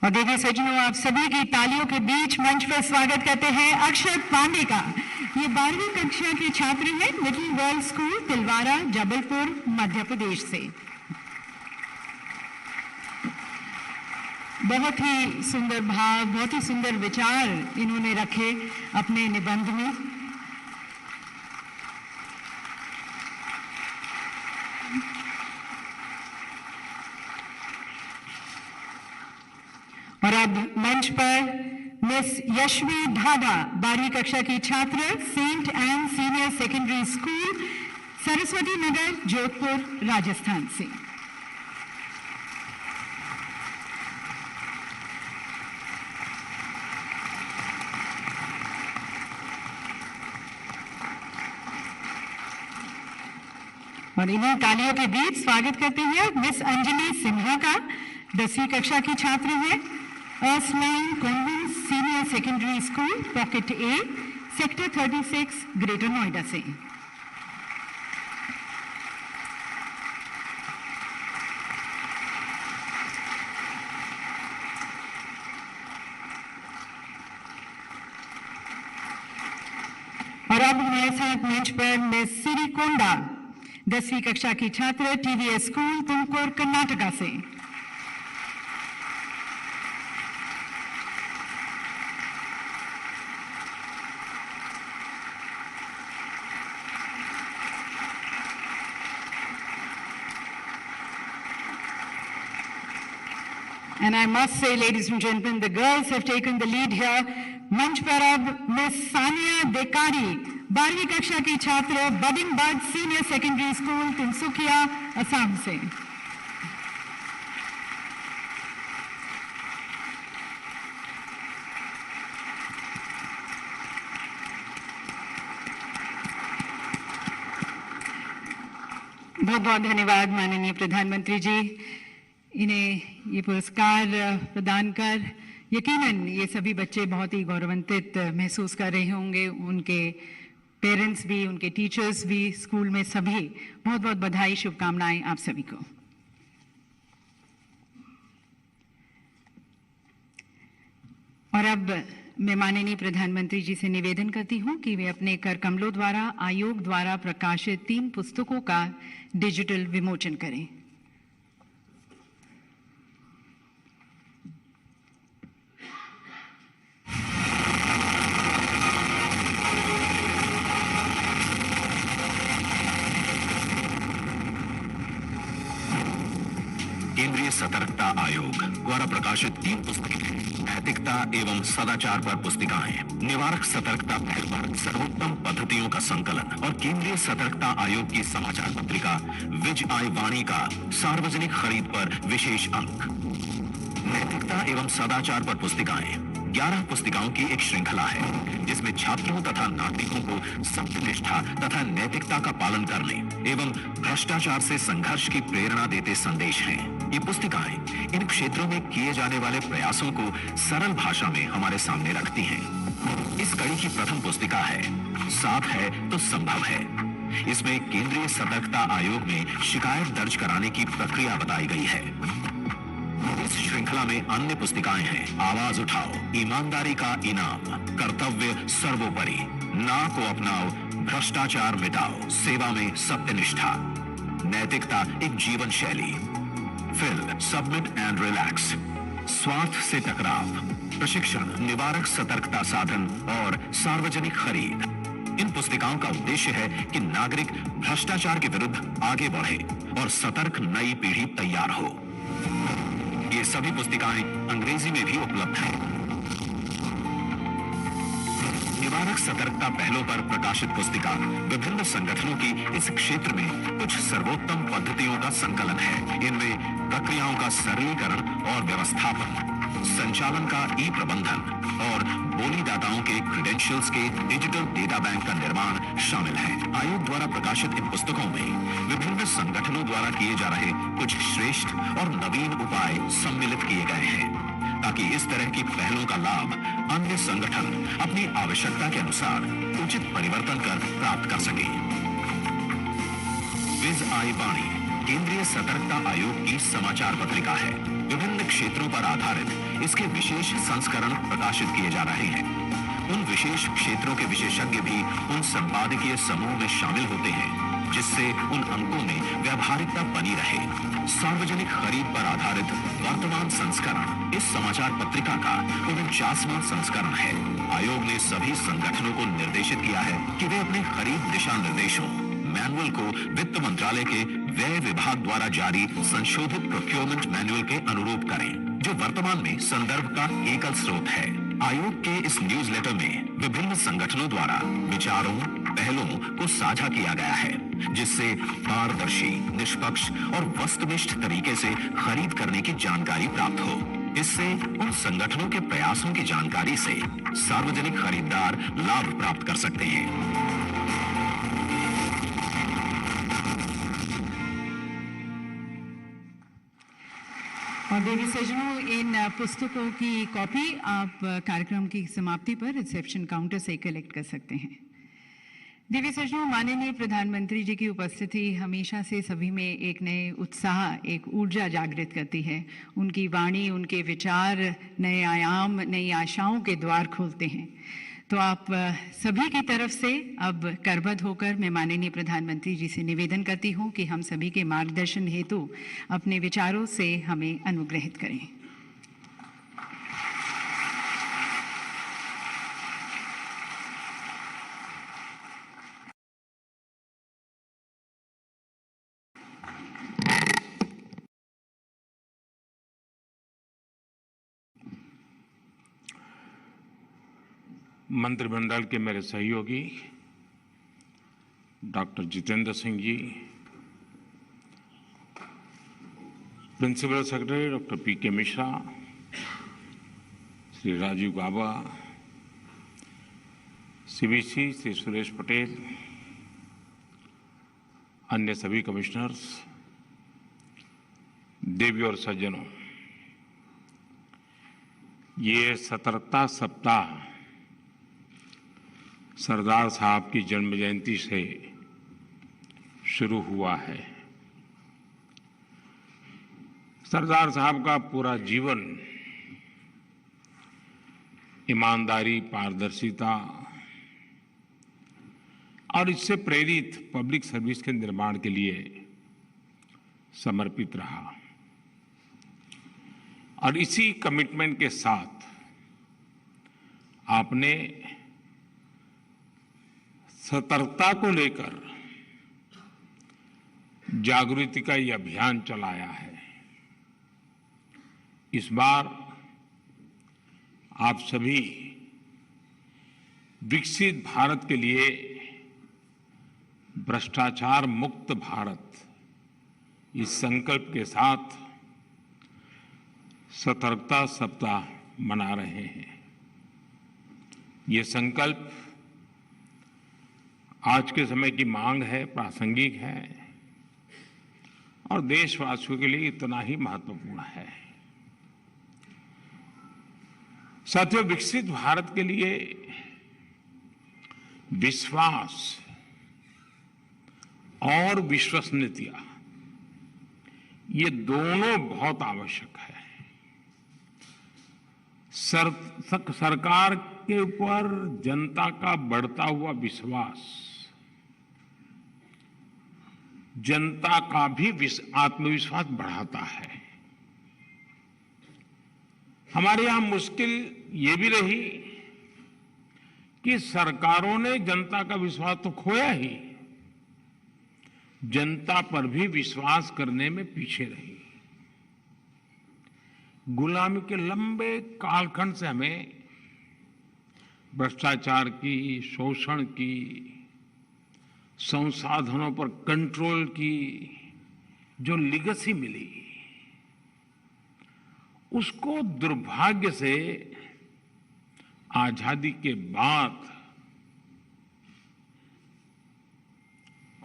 और देखिए सज्जनों, आप सभी की तालियों के बीच मंच पर स्वागत करते हैं अक्षत पांडे का। ये 12वीं कक्षा के छात्र हैं, little world school Tilwara, Jabalpur, Madhya Pradesh से। बहुत ही सुंदर भाव, बहुत ही सुंदर विचार इन्होंने रखे अपने निबंध में। और अब मंच पर मिस यशवी ढाडा, 12वीं कक्षा की छात्र, saint Ann senior secondary school, Saraswati Nagar, Jodhpur, Rajasthan से। और इन्हीं तालियों के बीच स्वागत करते हैं मिस अंजलि सिन्हा का, 10वीं कक्षा की छात्र है, Ursuline convent senior secondary school, pocket A, sector 36, Greater Noida से। और अब हमारे साथ मंच पर मिस सिरिकोंडा, 10वीं कक्षा की छात्र, टीवीएस स्कूल, तुमकुर, कर्नाटका से। And I must say, ladies and gentlemen, the girls have taken the lead here. मंच पर अब मिस सानिया देकारी, 12वीं कक्षा की छात्र, budding bird senior secondary school, Tinsukia, Assam से। बहुत बहुत धन्यवाद माननीय प्रधानमंत्री जी। इन्हें ये पुरस्कार प्रदान कर यकीनन ये सभी बच्चे बहुत ही गौरवान्वित महसूस कर रहे होंगे, उनके पेरेंट्स भी, उनके टीचर्स भी, स्कूल में सभी। बहुत बहुत बधाई, शुभकामनाएं आप सभी को। और अब मैं माननीय प्रधानमंत्री जी से निवेदन करती हूं कि वे अपने कर कमलों द्वारा आयोग द्वारा प्रकाशित 3 पुस्तकों का डिजिटल विमोचन करें। केंद्रीय सतर्कता आयोग द्वारा प्रकाशित 3 पुस्तकें, नैतिकता एवं सदाचार पर पुस्तिकाएं, निवारक सतर्कता पहल पर सर्वोत्तम पद्धतियों का संकलन और केंद्रीय सतर्कता आयोग की समाचार पत्रिका विज आई वाणी का सार्वजनिक खरीद पर विशेष अंक। नैतिकता एवं सदाचार पर पुस्तिकाएं 11 पुस्तिकाओं की एक श्रृंखला है जिसमें छात्रों तथा नागरिकों को सत्यनिष्ठा तथा नैतिकता का पालन करने एवं भ्रष्टाचार से संघर्ष की प्रेरणा देते संदेश हैं। ये पुस्तिकाएं इन क्षेत्रों में किए जाने वाले प्रयासों को सरल भाषा में हमारे सामने रखती हैं। इस कड़ी की प्रथम पुस्तिका है साथ है तो संभव है। इसमें केंद्रीय सतर्कता आयोग में शिकायत दर्ज कराने की प्रक्रिया बताई गई है। इस श्रृंखला में अन्य पुस्तिकाएं हैं आवाज उठाओ, ईमानदारी का इनाम, कर्तव्य सर्वोपरि, ना को अपनाओ, भ्रष्टाचार मिटाओ, सेवा में सत्यनिष्ठा, नैतिकता एक जीवन शैली, फिर सबमिट एंड रिलैक्स, स्वार्थ से टकराव, प्रशिक्षण, निवारक सतर्कता साधन और सार्वजनिक खरीद। इन पुस्तिकाओं का उद्देश्य है कि नागरिक भ्रष्टाचार के विरुद्ध आगे बढ़े और सतर्क नई पीढ़ी तैयार हो। ये सभी पुस्तिकाएं अंग्रेजी में भी उपलब्ध हैं। निवारक सतर्कता पहलों पर प्रकाशित पुस्तिका विभिन्न संगठनों की इस क्षेत्र में कुछ सर्वोत्तम पद्धतियों का संकलन है। इनमें प्रक्रियाओं का सरलीकरण और व्यवस्थापन, संचालन का ई प्रबंधन और बोलीदाताओं के क्रेडेंशियल्स के डिजिटल डेटा बैंक का निर्माण शामिल है। आयोग द्वारा प्रकाशित इन पुस्तकों में विभिन्न संगठनों द्वारा किए जा रहे कुछ श्रेष्ठ और नवीन उपाय सम्मिलित किए गए हैं ताकि इस तरह की पहलों का लाभ अन्य संगठन अपनी आवश्यकता के अनुसार उचित परिवर्तन कर प्राप्त कर सके। विज आई वाणी केंद्रीय सतर्कता आयोग की समाचार पत्रिका है। विभिन्न क्षेत्रों पर आधारित इसके विशेष संस्करण प्रकाशित किए जा रहे हैं। उन विशेष क्षेत्रों के विशेषज्ञ भी उन संपादकीय समूह में शामिल होते हैं जिससे उन अंकों में व्यावहारिकता बनी रहे। सार्वजनिक खरीद पर आधारित वर्तमान संस्करण इस समाचार पत्रिका का 49वां संस्करण है। आयोग ने सभी संगठनों को निर्देशित किया है कि वे अपने खरीद दिशा निर्देशों मैनुअल को वित्त मंत्रालय के व्यय विभाग द्वारा जारी संशोधित प्रोक्योरमेंट मैनुअल के अनुरूप करें, जो वर्तमान में संदर्भ का एकल स्रोत है। आयोग के इस न्यूज़लेटर में विभिन्न संगठनों द्वारा विचारों, पहलों को साझा किया गया है, जिससे पारदर्शी, निष्पक्ष और वस्तुनिष्ठ तरीके से खरीद करने की जानकारी प्राप्त हो। इससे उन संगठनों के प्रयासों की जानकारी से सार्वजनिक खरीदार लाभ प्राप्त कर सकते हैं। और देवी सज्जनों, इन पुस्तकों की कॉपी आप कार्यक्रम की समाप्ति पर रिसेप्शन काउंटर से कलेक्ट कर सकते हैं। देवी सज्जनों, माननीय प्रधानमंत्री जी की उपस्थिति हमेशा से सभी में एक नए उत्साह, एक ऊर्जा जागृत करती है। उनकी वाणी, उनके विचार नए आयाम, नई आशाओं के द्वार खोलते हैं। तो आप सभी की तरफ से अब करबद्ध होकर मैं माननीय प्रधानमंत्री जी से निवेदन करती हूं कि हम सभी के मार्गदर्शन हेतु अपने विचारों से हमें अनुग्रहित करें। मंत्रिमंडल के मेरे सहयोगी doctor Jitendra Singh ji, principal secretary doctor PK. Mishra, Shri Rajiv Gauba, सीबीसी श्री सुरेश पटेल, अन्य सभी कमिश्नर्स, देवी और सज्जनों, ये सतर्कता सप्ताह सरदार साहब की जन्म जयंती से शुरू हुआ है। सरदार साहब का पूरा जीवन ईमानदारी, पारदर्शिता और इससे प्रेरित पब्लिक सर्विस के निर्माण के लिए समर्पित रहा और इसी कमिटमेंट के साथ आपने सतर्कता को लेकर जागृति का ये अभियान चलाया है। इस बार आप सभी विकसित भारत के लिए भ्रष्टाचार मुक्त भारत इस संकल्प के साथ सतर्कता सप्ताह मना रहे हैं। ये संकल्प आज के समय की मांग है, प्रासंगिक है और देशवासियों के लिए इतना ही महत्वपूर्ण है। साथियों, विकसित भारत के लिए विश्वास और विश्वसनीयता ये दोनों बहुत आवश्यक है। सरकार के ऊपर जनता का बढ़ता हुआ विश्वास जनता का भी आत्मविश्वास बढ़ाता है। हमारे यहां मुश्किल ये भी रही कि सरकारों ने जनता का विश्वास तो खोया ही, जनता पर भी विश्वास करने में पीछे रही। गुलामी के लंबे कालखंड से हमें भ्रष्टाचार की, शोषण की, संसाधनों पर कंट्रोल की जो लिगेसी मिली, उसको दुर्भाग्य से आजादी के बाद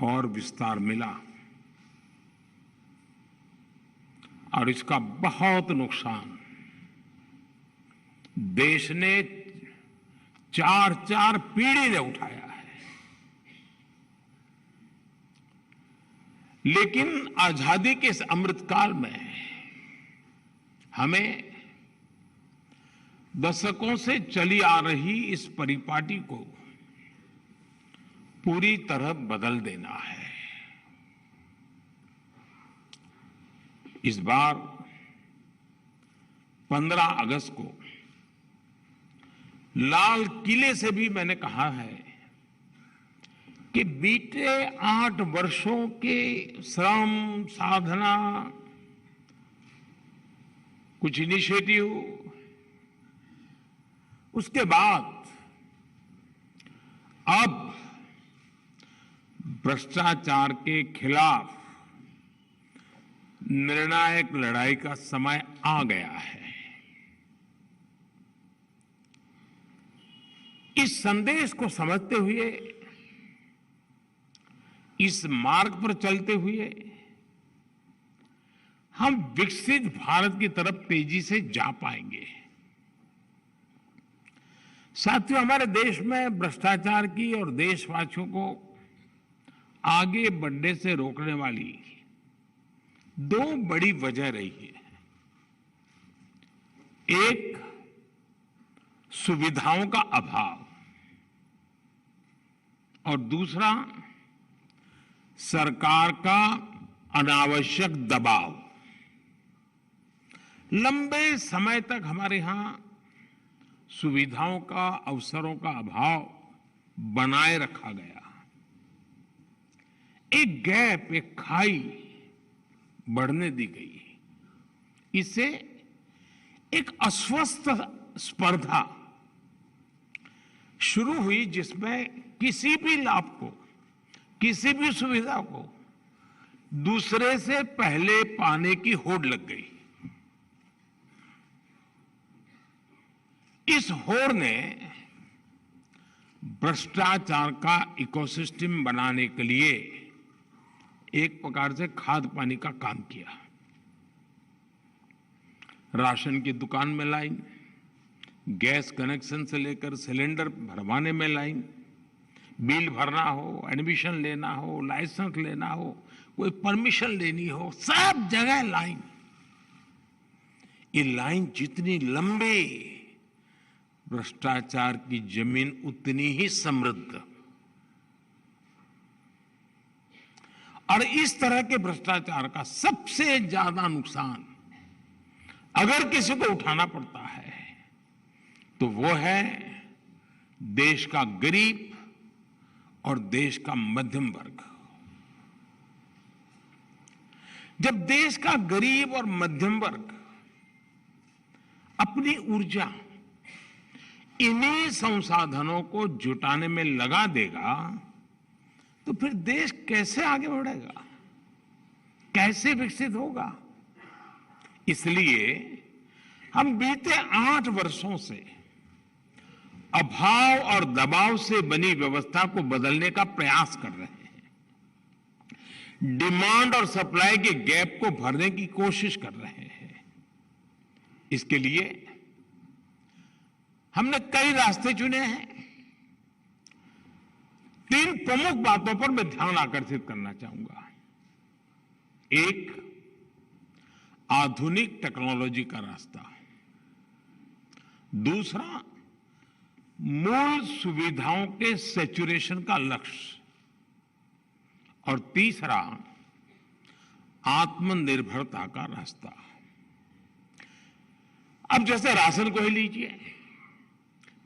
और विस्तार मिला और इसका बहुत नुकसान देश ने 4 पीढ़ी ने उठाया है। लेकिन आजादी के इस अमृतकाल में हमें दशकों से चली आ रही इस परिपाटी को पूरी तरह बदल देना है। इस बार 15 अगस्त को लाल किले से भी मैंने कहा है कि बीते 8 वर्षों के श्रम, साधना, कुछ इनिशिएटिव, उसके बाद अब भ्रष्टाचार के खिलाफ निर्णायक लड़ाई का समय आ गया है। इस संदेश को समझते हुए, इस मार्ग पर चलते हुए हम विकसित भारत की तरफ तेजी से जा पाएंगे। साथियों, हमारे देश में भ्रष्टाचार की और देशवासियों को आगे बढ़ने से रोकने वाली 2 बड़ी वजह रही है। एक, सुविधाओं का अभाव और दूसरा, सरकार का अनावश्यक दबाव। लंबे समय तक हमारे यहां सुविधाओं का, अवसरों का अभाव बनाए रखा गया। एक गैप, एक खाई बढ़ने दी गई। इससे एक अस्वस्थ स्पर्धा शुरू हुई जिसमें किसी भी लाभ को, किसी भी सुविधा को दूसरे से पहले पाने की होड़ लग गई। इस होड़ ने भ्रष्टाचार का इकोसिस्टम बनाने के लिए एक प्रकार से खाद पानी का काम किया। राशन की दुकान में लाइन, गैस कनेक्शन से लेकर सिलेंडर भरवाने में लाइन, बिल भरना हो, एडमिशन लेना हो, लाइसेंस लेना हो, कोई परमिशन लेनी हो, सब जगह लाइन। ये लाइन जितनी लंबी, भ्रष्टाचार की जमीन उतनी ही समृद्ध। और इस तरह के भ्रष्टाचार का सबसे ज्यादा नुकसान अगर किसी को उठाना पड़ता है तो वो है देश का गरीब और देश का मध्यम वर्ग। जब देश का गरीब और मध्यम वर्ग अपनी ऊर्जा इन्हीं संसाधनों को जुटाने में लगा देगा तो फिर देश कैसे आगे बढ़ेगा, कैसे विकसित होगा। इसलिए हम बीते 8 वर्षों से अभाव और दबाव से बनी व्यवस्था को बदलने का प्रयास कर रहे हैं, डिमांड और सप्लाई के गैप को भरने की कोशिश कर रहे हैं। इसके लिए हमने कई रास्ते चुने हैं। 3 प्रमुख बातों पर मैं ध्यान आकर्षित करना चाहूंगा। एक, आधुनिक टेक्नोलॉजी का रास्ता। दूसरा, मूल सुविधाओं के सैचुरेशन का लक्ष्य। और तीसरा, आत्मनिर्भरता का रास्ता। अब जैसे राशन को ही लीजिए,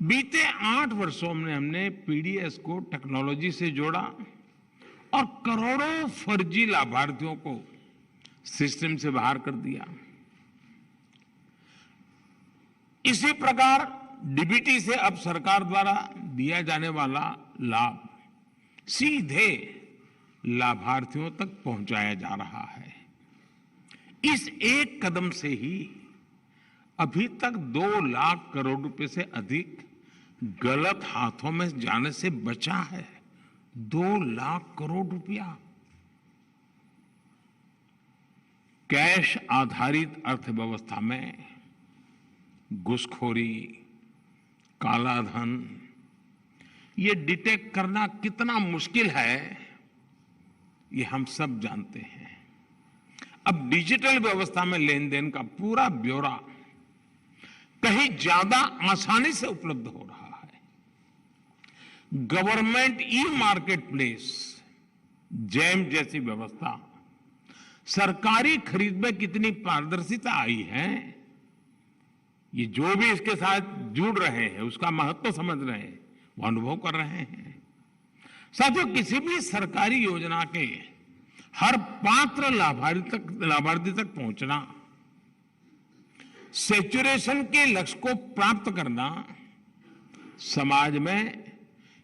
बीते 8 वर्षों में हमने पीडीएस को टेक्नोलॉजी से जोड़ा और करोड़ों फर्जी लाभार्थियों को सिस्टम से बाहर कर दिया। इसी प्रकार डीबीटी से अब सरकार द्वारा दिया जाने वाला लाभ सीधे लाभार्थियों तक पहुंचाया जा रहा है। इस एक कदम से ही अभी तक 2 लाख करोड़ रुपए से अधिक गलत हाथों में जाने से बचा है। 2 लाख करोड़ रुपया। कैश आधारित अर्थव्यवस्था में घुसखोरी, काला धन, ये डिटेक्ट करना कितना मुश्किल है, ये हम सब जानते हैं। अब डिजिटल व्यवस्था में लेन देन का पूरा ब्यौरा कहीं ज्यादा आसानी से उपलब्ध हो रहा है। Government e market place, jam जैसी व्यवस्था, सरकारी खरीद में कितनी पारदर्शिता आई है, ये जो भी इसके साथ जुड़ रहे हैं उसका महत्व समझ रहे हैं, वो अनुभव कर रहे हैं। साथियों, किसी भी सरकारी योजना के हर पात्र लाभार्थी तक पहुंचना, सैचुरेशन के लक्ष्य को प्राप्त करना समाज में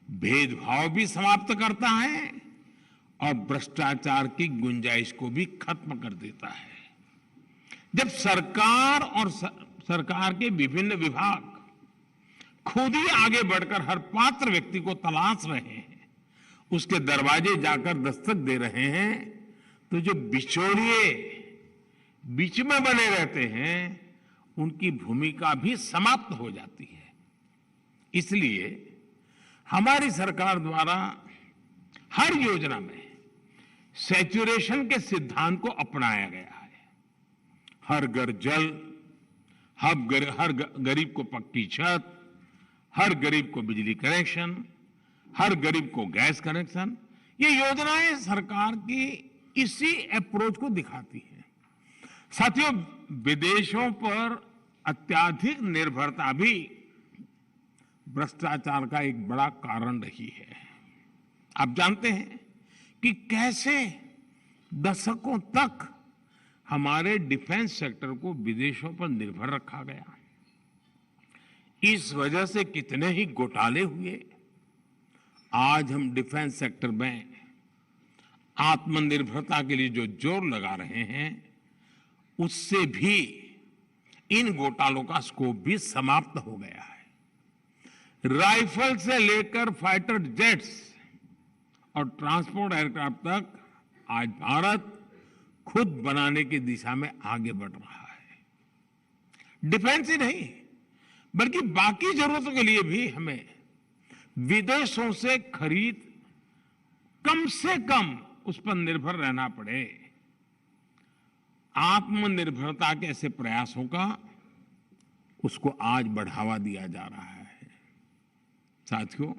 भेदभाव भी समाप्त करता है और भ्रष्टाचार की गुंजाइश को भी खत्म कर देता है। जब सरकार और सरकार के विभिन्न विभाग खुद ही आगे बढ़कर हर पात्र व्यक्ति को तलाश रहे हैं, उसके दरवाजे जाकर दस्तक दे रहे हैं, तो जो बिचौलिए बीच में बने रहते हैं उनकी भूमिका भी समाप्त हो जाती है। इसलिए हमारी सरकार द्वारा हर योजना में सैचुरेशन के सिद्धांत को अपनाया गया है। हर घर जल, हर गरीब को पक्की छत, हर गरीब को बिजली कनेक्शन, हर गरीब को गैस कनेक्शन, ये योजनाएं सरकार की इसी अप्रोच को दिखाती हैं। साथियों, विदेशों पर अत्याधिक निर्भरता भी भ्रष्टाचार का एक बड़ा कारण रही है। आप जानते हैं कि कैसे दशकों तक हमारे डिफेंस सेक्टर को विदेशों पर निर्भर रखा गया। इस वजह से कितने ही घोटाले हुए। आज हम डिफेंस सेक्टर में आत्मनिर्भरता के लिए जो जोर लगा रहे हैं, उससे भी इन घोटालों का स्कोप भी समाप्त हो गया है। राइफल से लेकर फाइटर जेट्स और ट्रांसपोर्ट एयरक्राफ्ट तक आज भारत खुद बनाने की दिशा में आगे बढ़ रहा है। डिफेंस ही नहीं बल्कि बाकी जरूरतों के लिए भी हमें विदेशों से खरीद कम से कम उस पर निर्भर रहना पड़े। आत्मनिर्भरता के ऐसे प्रयासों का उसको आज बढ़ावा दिया जा रहा है। साथियों,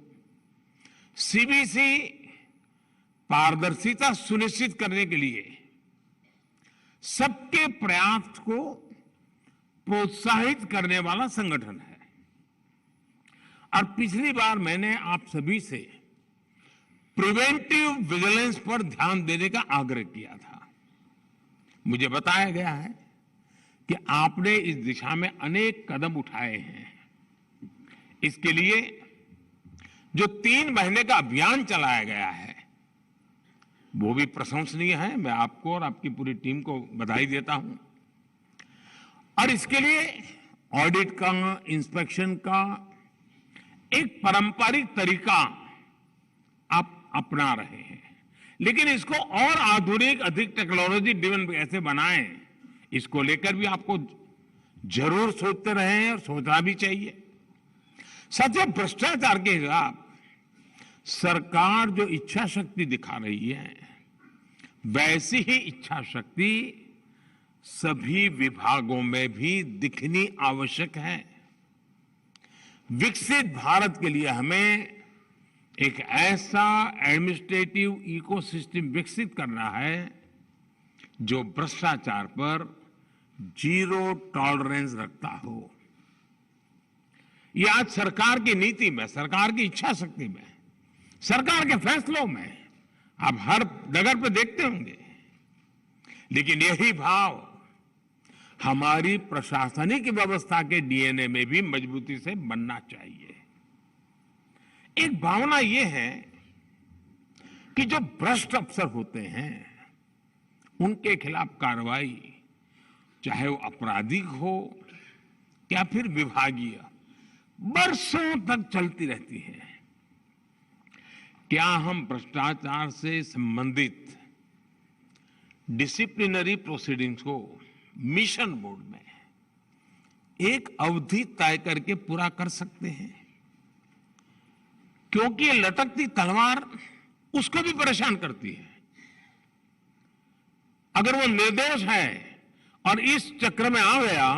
सीबीसी पारदर्शिता सुनिश्चित करने के लिए सबके प्रयास को प्रोत्साहित करने वाला संगठन है। और पिछली बार मैंने आप सभी से प्रिवेंटिव विजिलेंस पर ध्यान देने का आग्रह किया था। मुझे बताया गया है कि आपने इस दिशा में अनेक कदम उठाए हैं। इसके लिए जो 3 महीने का अभियान चलाया गया है वो भी प्रशंसनीय है। मैं आपको और आपकी पूरी टीम को बधाई देता हूं। और इसके लिए ऑडिट का, इंस्पेक्शन का एक पारंपरिक तरीका आप अपना रहे हैं, लेकिन इसको और आधुनिक, अधिक टेक्नोलॉजी ड्रिवन कैसे बनाएं, इसको लेकर भी आपको जरूर सोचते रहे हैं और सोचना भी चाहिए। साथियों, भ्रष्टाचार के खिलाफ सरकार जो इच्छा शक्ति दिखा रही है, वैसी ही इच्छा शक्ति सभी विभागों में भी दिखनी आवश्यक है। विकसित भारत के लिए हमें एक ऐसा एडमिनिस्ट्रेटिव इकोसिस्टम विकसित करना है जो भ्रष्टाचार पर जीरो टॉलरेंस रखता हो। ये आज सरकार की नीति में, सरकार की इच्छा शक्ति में, सरकार के फैसलों में आप हर डगर पे देखते होंगे। लेकिन यही भाव हमारी प्रशासनिक व्यवस्था के डीएनए में भी मजबूती से बनना चाहिए। एक भावना यह है कि जो भ्रष्ट अफसर होते हैं उनके खिलाफ कार्रवाई, चाहे वो आपराधिक हो या फिर विभागीय, बरसों तक चलती रहती है। क्या हम भ्रष्टाचार से संबंधित डिसिप्लिनरी प्रोसीडिंग्स को मिशन मोड में एक अवधि तय करके पूरा कर सकते हैं? क्योंकि ये लटकती तलवार उसको भी परेशान करती है। अगर वो निर्दोष है और इस चक्र में आ गया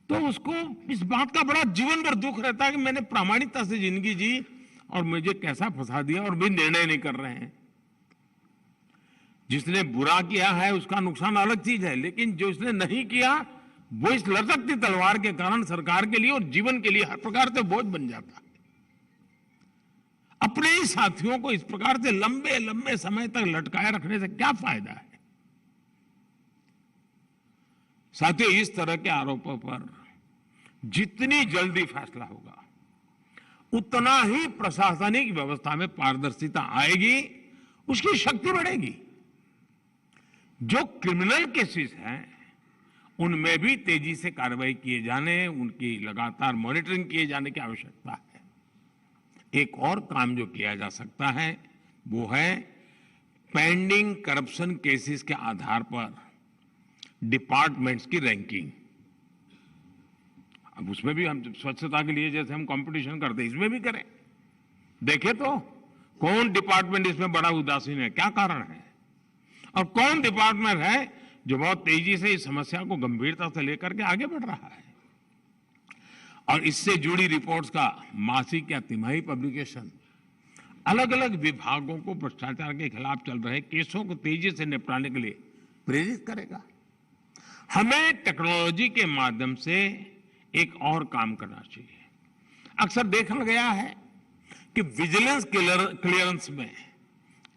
तो उसको इस बात का बड़ा जीवन भर दुख रहता है कि मैंने प्रामाणिकता से जिंदगी जी और मुझे कैसा फंसा दिया और भी निर्णय नहीं कर रहे हैं। जिसने बुरा किया है उसका नुकसान अलग चीज है, लेकिन जो इसने नहीं किया वो इस लटकती तलवार के कारण सरकार के लिए और जीवन के लिए हर प्रकार से बोझ बन जाता है। अपने ही साथियों को इस प्रकार से लंबे लंबे समय तक लटकाए रखने से क्या फायदा है? साथियों, इस तरह के आरोपों पर जितनी जल्दी फैसला होगा उतना ही प्रशासनिक व्यवस्था में पारदर्शिता आएगी, उसकी शक्ति बढ़ेगी। जो क्रिमिनल केसेस हैं उनमें भी तेजी से कार्रवाई किए जाने, उनकी लगातार मॉनिटरिंग किए जाने की आवश्यकता है। एक और काम जो किया जा सकता है वो है पेंडिंग करप्शन केसेस के आधार पर डिपार्टमेंट्स की रैंकिंग। अब उसमें भी हम स्वच्छता के लिए जैसे हम कंपटीशन करते हैं, इसमें भी करें। देखें तो कौन डिपार्टमेंट इसमें बड़ा उदासीन है, क्या कारण है, और कौन डिपार्टमेंट है जो बहुत तेजी से इस समस्या को गंभीरता से लेकर के आगे बढ़ रहा है। और इससे जुड़ी रिपोर्ट्स का मासिक या तिमाही पब्लिकेशन अलग अलग विभागों को भ्रष्टाचार के खिलाफ चल रहे केसों को तेजी से निपटाने के लिए प्रेरित करेगा। हमें टेक्नोलॉजी के माध्यम से एक और काम करना चाहिए। अक्सर देखा गया है कि विजिलेंस क्लियरेंस में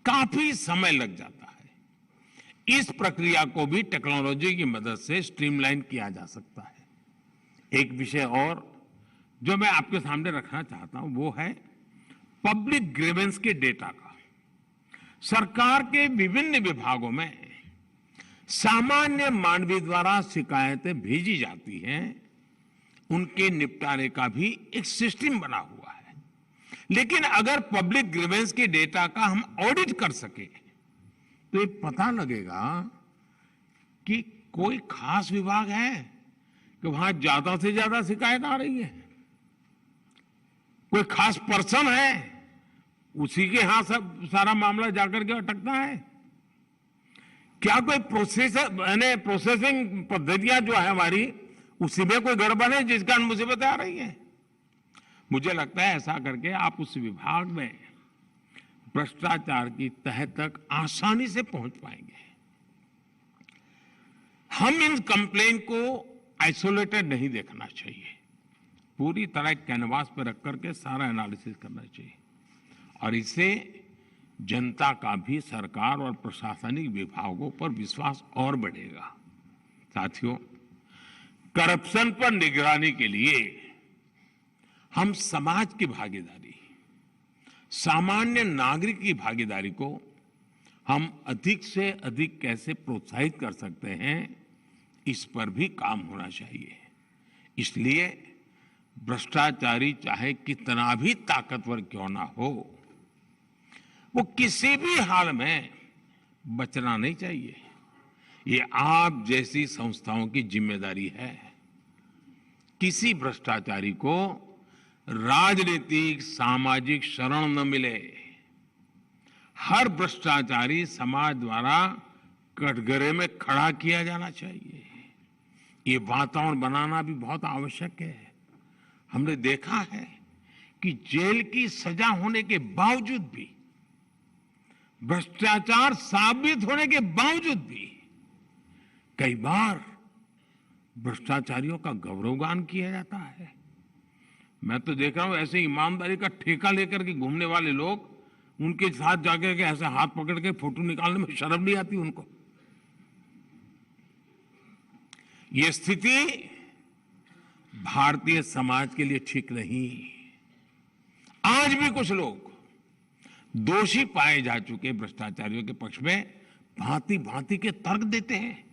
काफी समय लग जाता है। इस प्रक्रिया को भी टेक्नोलॉजी की मदद से स्ट्रीमलाइन किया जा सकता है। एक विषय और जो मैं आपके सामने रखना चाहता हूं वो है पब्लिक ग्रीवेंस के डेटा का। सरकार के विभिन्न विभागों में सामान्य मानवीय द्वारा शिकायतें भेजी जाती हैं, उनके निपटारे का भी एक सिस्टम बना हुआ है। लेकिन अगर पब्लिक ग्रीवेंस के डेटा का हम ऑडिट कर सके तो ये पता लगेगा कि कोई खास विभाग है कि वहां ज्यादा से ज्यादा शिकायत आ रही है, कोई खास पर्सन है उसी के यहां सब सारा मामला जाकर के अटकता है। क्या कोई प्रोसेसिंग पद्धतियां जो है हमारी उसी में कोई गड़बड़ है जिस कारण मुसीबतें आ रही है? मुझे लगता है ऐसा करके आप उस विभाग में भ्रष्टाचार की तह तक आसानी से पहुंच पाएंगे। हम इन कंप्लेंट को आइसोलेटेड नहीं देखना चाहिए, पूरी तरह कैनवास पर रख करके सारा एनालिसिस करना चाहिए और इससे जनता का भी सरकार और प्रशासनिक विभागों पर विश्वास और बढ़ेगा। साथियों, करप्शन पर निगरानी के लिए हम समाज की भागीदारी, सामान्य नागरिक की भागीदारी को हम अधिक से अधिक कैसे प्रोत्साहित कर सकते हैं, इस पर भी काम होना चाहिए। इसलिए भ्रष्टाचारी चाहे कितना भी ताकतवर क्यों ना हो, वो किसी भी हाल में बचना नहीं चाहिए। ये आप जैसी संस्थाओं की जिम्मेदारी है। किसी भ्रष्टाचारी को राजनीतिक सामाजिक शरण न मिले। हर भ्रष्टाचारी समाज द्वारा कटघरे में खड़ा किया जाना चाहिए। ये वातावरण बनाना भी बहुत आवश्यक है। हमने देखा है कि जेल की सजा होने के बावजूद भी, भ्रष्टाचार साबित होने के बावजूद भी कई बार भ्रष्टाचारियों का गौरवगान किया जाता है। मैं तो देख रहा हूं ऐसे ईमानदारी का ठेका लेकर के घूमने वाले लोग, उनके साथ जाकर के ऐसे हाथ पकड़ के फोटो निकालने में शर्म नहीं आती उनको। ये स्थिति भारतीय समाज के लिए ठीक नहीं। आज भी कुछ लोग दोषी पाए जा चुके भ्रष्टाचारियों के पक्ष में भांति भांति के तर्क देते हैं।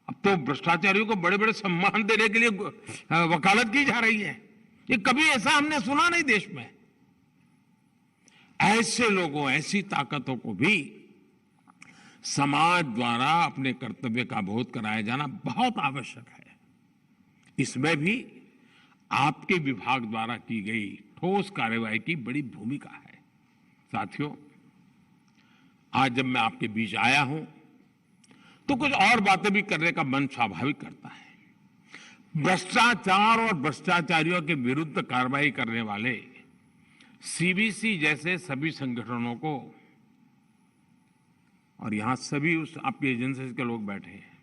अब तो भ्रष्टाचारियों को बड़े बड़े सम्मान देने के लिए वकालत की जा रही है। ये कभी ऐसा हमने सुना नहीं देश में। ऐसे लोगों, ऐसी ताकतों को भी समाज द्वारा अपने कर्तव्य का बोध कराया जाना बहुत आवश्यक है। इसमें भी आपके विभाग द्वारा की गई ठोस कार्रवाई की बड़ी भूमिका है। साथियों, आज जब मैं आपके बीच आया हूं तो कुछ और बातें भी करने का मन स्वाभाविक करता है। भ्रष्टाचार और भ्रष्टाचारियों के विरुद्ध कार्रवाई करने वाले सीबीसी जैसे सभी संगठनों को, और यहां सभी उस आपकी एजेंसी के लोग बैठे हैं,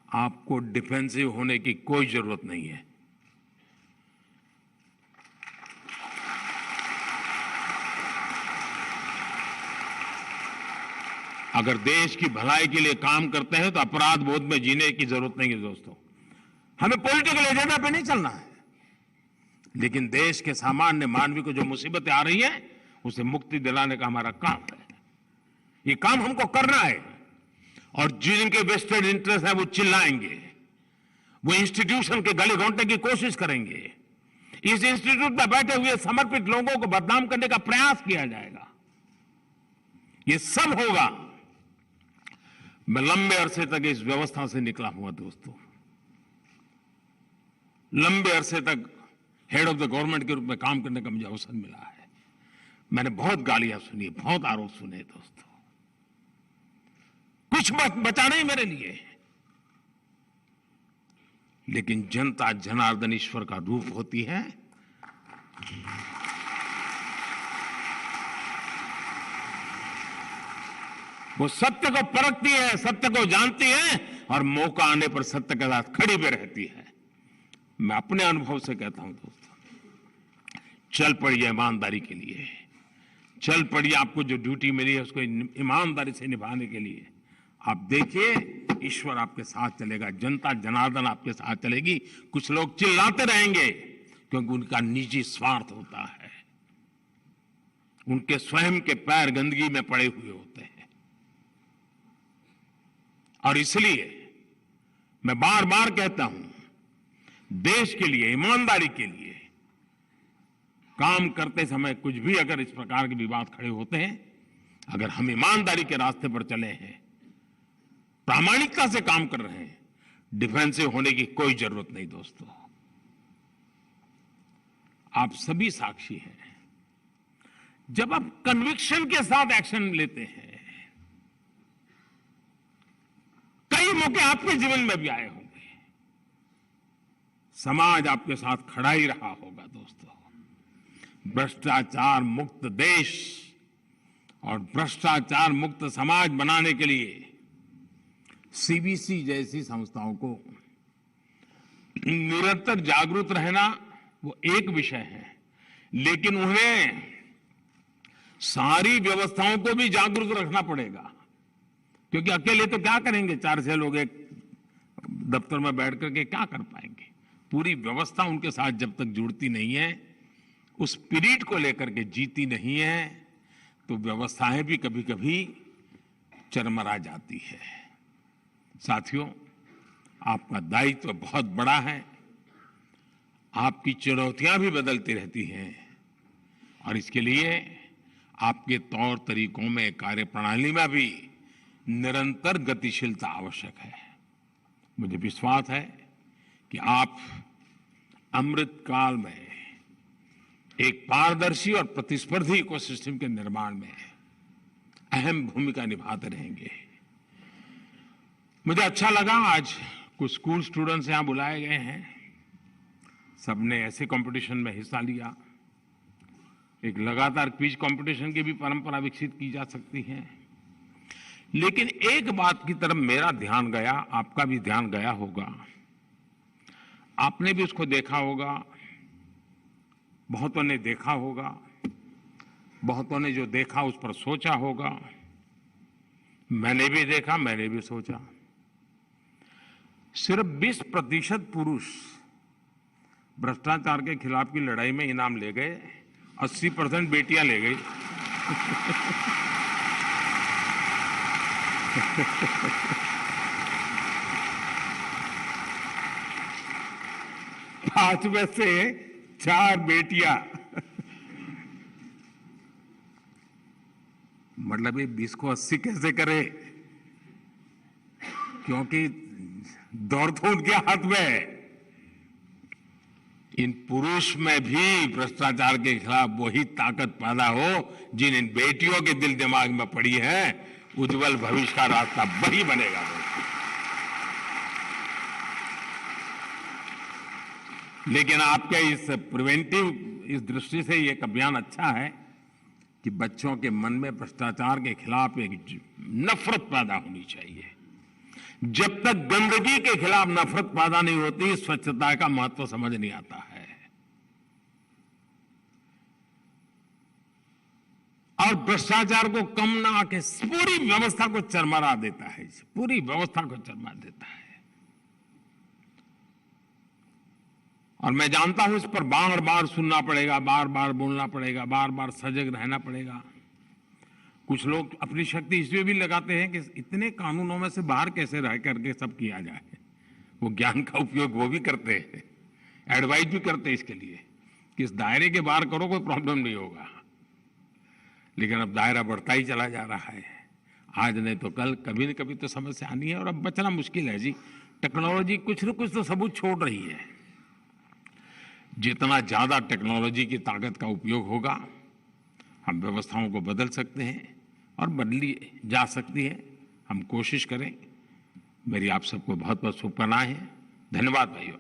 आपको डिफेंसिव होने की कोई जरूरत नहीं है। अगर देश की भलाई के लिए काम करते हैं तो अपराध बोध में जीने की जरूरत नहीं है दोस्तों। हमें पॉलिटिकल एजेंडा पे नहीं चलना है, लेकिन देश के सामान्य मानवी को जो मुसीबतें आ रही हैं उसे मुक्ति दिलाने का हमारा काम है। ये काम हमको करना है। और जिनके वेस्टेड इंटरेस्ट है वो चिल्लाएंगे, वो इंस्टीट्यूशन के गले घोंटने की कोशिश करेंगे। इस इंस्टीट्यूट में बैठे हुए समर्पित लोगों को बदनाम करने का प्रयास किया जाएगा। ये सब होगा। मैं लंबे अरसे तक इस व्यवस्था से निकला हुआ दोस्तों। लंबे अरसे तक हेड ऑफ द गवर्नमेंट के रूप में काम करने का मुझे अवसर मिला है। मैंने बहुत गालियां सुनी, बहुत आरोप सुने दोस्तों। कुछ बचा नहीं मेरे लिए, लेकिन जनता जनार्दन ईश्वर का रूप होती है। वो सत्य को परखती है, सत्य को जानती है और मौका आने पर सत्य के साथ खड़ी भी रहती है। मैं अपने अनुभव से कहता हूं दोस्तों, चल पड़िए ईमानदारी के लिए, चल पड़िए। आपको जो ड्यूटी मिली है उसको ईमानदारी से निभाने के लिए आप देखिए ईश्वर आपके साथ चलेगा, जनता जनार्दन आपके साथ चलेगी। कुछ लोग चिल्लाते रहेंगे क्योंकि उनका निजी स्वार्थ होता है, उनके स्वयं के पैर गंदगी में पड़े हुए होते हैं। और इसलिए मैं बार बार कहता हूं, देश के लिए, ईमानदारी के लिए काम करते समय कुछ भी अगर इस प्रकार के विवाद खड़े होते हैं, अगर हम ईमानदारी के रास्ते पर चले हैं, प्रामाणिकता से काम कर रहे हैं, डिफेंसिव होने की कोई जरूरत नहीं दोस्तों। आप सभी साक्षी हैं। जब आप कन्विक्शन के साथ एक्शन लेते हैं, कई मौके आपके जीवन में भी आए होंगे, समाज आपके साथ खड़ा ही रहा होगा दोस्तों। भ्रष्टाचार मुक्त देश और भ्रष्टाचार मुक्त समाज बनाने के लिए सीबीसी जैसी संस्थाओं को निरंतर जागरूक रहना वो एक विषय है, लेकिन उन्हें सारी व्यवस्थाओं को भी जागरूक रखना पड़ेगा। क्योंकि अकेले तो क्या करेंगे, 4-6 लोग एक दफ्तर में बैठ करके क्या कर पाएंगे? पूरी व्यवस्था उनके साथ जब तक जुड़ती नहीं है, उस स्पिरिट को लेकर के जीती नहीं है, तो व्यवस्थाएं भी कभी कभी चरमरा जाती है। साथियों, आपका दायित्व बहुत बड़ा है, आपकी चुनौतियां भी बदलती रहती हैं और इसके लिए आपके तौर तरीकों में, कार्यप्रणाली में भी निरंतर गतिशीलता आवश्यक है। मुझे विश्वास है कि आप अमृत काल में एक पारदर्शी और प्रतिस्पर्धी इकोसिस्टम के निर्माण में अहम भूमिका निभाते रहेंगे। मुझे अच्छा लगा, आज कुछ स्कूल स्टूडेंट्स यहां बुलाए गए हैं, सबने ऐसे कंपटीशन में हिस्सा लिया। एक लगातार क्विज कंपटीशन की भी परंपरा विकसित की जा सकती है। लेकिन एक बात की तरफ मेरा ध्यान गया, आपका भी ध्यान गया होगा, आपने भी उसको देखा होगा, बहुतों ने देखा होगा, बहुतों ने जो देखा उस पर सोचा होगा, मैंने भी देखा, मैंने भी सोचा। सिर्फ 20% पुरुष भ्रष्टाचार के खिलाफ की लड़ाई में इनाम ले गए, 80% बेटियां ले गई। पांच में से 4 बेटियां। मतलब ये 20 को 80 कैसे करे? क्योंकि दौड़ तो उनके हाथ में है। इन पुरुष में भी भ्रष्टाचार के खिलाफ वही ताकत पैदा हो जिन इन बेटियों के दिल दिमाग में पड़ी है। उज्जवल भविष्य का रास्ता वही बनेगा। लेकिन आपके इस प्रिवेंटिव, इस दृष्टि से ये एक अभियान अच्छा है कि बच्चों के मन में भ्रष्टाचार के खिलाफ एक नफरत पैदा होनी चाहिए। जब तक गंदगी के खिलाफ नफरत पैदा नहीं होती, स्वच्छता का महत्व समझ नहीं आता है। और भ्रष्टाचार को कम ना आके पूरी व्यवस्था को चरमरा देता है, पूरी व्यवस्था को चरमरा देता है। और मैं जानता हूं इस पर बार बार सुनना पड़ेगा, बार बार बोलना पड़ेगा, बार बार सजग रहना पड़ेगा। कुछ लोग अपनी शक्ति इसलिए भी लगाते हैं कि इतने कानूनों में से बाहर कैसे रह करके सब किया जाए। वो ज्ञान का उपयोग वो भी करते हैं, एडवाइस भी करते हैं इसके लिए कि इस दायरे के बाहर करो, कोई प्रॉब्लम नहीं होगा। लेकिन अब दायरा बढ़ता ही चला जा रहा है। आज नहीं तो कल कभी न कभी तो समस्या आनी है और अब बचना मुश्किल है जी। टेक्नोलॉजी कुछ न कुछ तो सबूत छोड़ रही है। जितना ज्यादा टेक्नोलॉजी की ताकत का उपयोग होगा, हम व्यवस्थाओं को बदल सकते हैं और बदली जा सकती है। हम कोशिश करें। मेरी आप सबको बहुत बहुत शुभकामनाएं हैं। धन्यवाद भाइयों।